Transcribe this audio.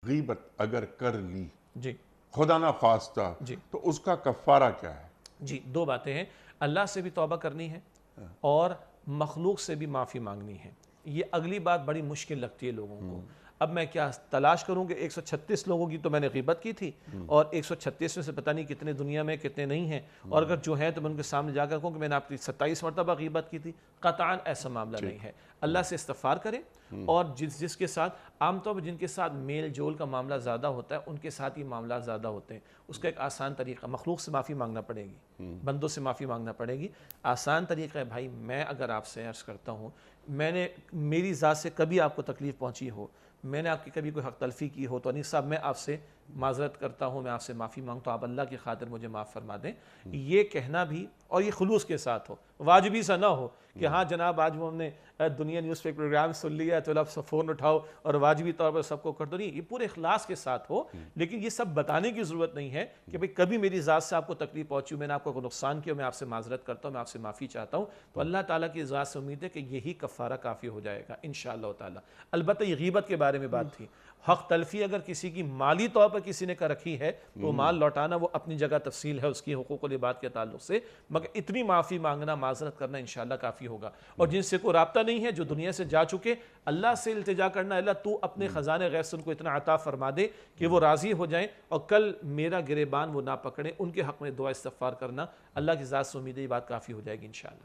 غیبت اگر کر لی جی خدا نہ خواستہ جی تو اس کا کفارہ کیا ہے؟ جی، دو باتیں ہیں. اللہ سے بھی توبہ کرنی ہے اور مخلوق سے بھی معافی مانگنی ہے. یہ اگلی بات بڑی مشکل لگتی ہے لوگوں کو. اب میں کیا تلاش کروں کہ 136 لوگوں کی تو میں نے غیبت کی تھی اور 136 میں سے پتہ نہیں کتنے دنیا میں کتنے نہیں ہیں، اور اگر جو ہیں تو میں ان کے سامنے جا کر کہوں کہ میں نے آپ کی 27 مرتبہ غیبت کی تھی. قطعاً ایسا معاملہ نہیں ہے. اللہ سے استغفار کریں، اور جس کے ساتھ عام طور پر جن کے ساتھ میل جول کا معاملہ زیادہ ہوتا ہے ان کے ساتھ یہ معاملات زیادہ ہوتے ہیں. اس کا ایک آسان طریقہ، مخلوق سے معافی مانگنا پڑے گی، بندوں سے معافی مانگنا پڑے گی. آسان طریقہ ہے بھائی، میں اگر آپ سے عرض کرتا ہوں میں نے میری ذات سے کبھی آپ کو تکلیف پہنچی ہو، میں نے آپ کی کبھی کوئی حق تلفی کی ہو تو انیس صاحب میں آپ سے معذرت کرتا ہوں، میں آپ سے معافی مانگتا ہوں، آپ اللہ کی خاطر مجھے معاف فرما دیں. یہ کہنا بھی، اور یہ خلوص کے ساتھ ہو، واجبی سا نہ ہو کہ ہاں جناب آج وہ ہم نے دنیا نیوز پہ پروگرام سن لیا تو آپ فون اٹھاؤ اور واجبی طور پر سب کو کر دو. نہیں، یہ پورے اخلاص کے ساتھ ہو. لیکن یہ سب بتانے کی ضرورت نہیں ہے کہ بھئی کبھی میری ذات سے آپ کو تکلیف پہنچی ہو، میں نے آپ کو کوئی نقصان کیا، میں آپ سے معذرت کرتا ہوں، میں آپ سے معافی چاہتا ہوں. تو اللہ تعالیٰ کی ذات سے امید ہے کہ یہی کفارہ کافی ہو جائے گا انشاءاللہ تعالیٰ. البتہ یہ غیبت کے بارے میں بات تھی. حق تلفی اگر کسی کی مالی طور پر کسی نے کر رکھی ہے تو مال لوٹانا وہ اپنی جگہ تفصیل ہے اس کی حقوق العباد کے تعلق سے، مگر اتنی معافی مانگنا، معذرت کرنا انشاءاللہ کافی ہوگا. اور جن سے کوئی رابطہ نہیں ہے، جو دنیا سے جا چکے، اللہ سے التجا کرنا، اللہ تو اپنے خزانے غیب سے ان کو اتنا عطا فرما دے کہ وہ راضی ہو جائیں اور کل میرا گریبان وہ نہ پکڑیں. ان کے حق میں دعا استغفار کرنا، اللہ کی ذات سے امید ہے یہ بات کافی ہو جائے گی انشاءاللہ.